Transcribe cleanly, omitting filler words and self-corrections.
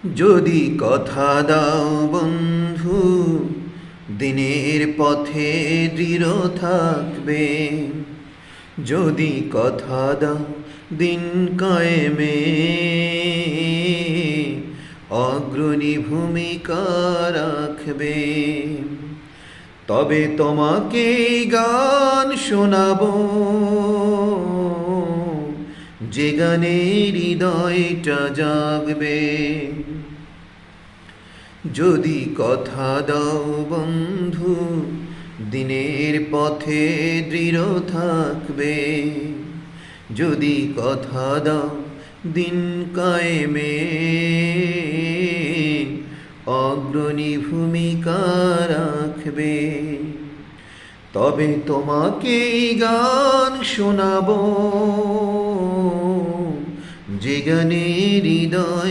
যদি কথা দাও বন্ধু, দিনের পথে দৃঢ় থাকবে। যদি কথা দাও দিন কায়েমে, অগ্রণী ভূমিকা রাখবে। তবে তোমাকে গান শোনাবো, যে গানে হৃদয়টা জাগবে। যদি কথা দাও বন্ধু, দিনের পথে দৃঢ় থাকবে। যদি কথা দাও দিন কায়েমে, অগ্রণী ভূমিকা রাখবে। তবে তোমাকে গান শোনাবো, যে গানে হৃদয়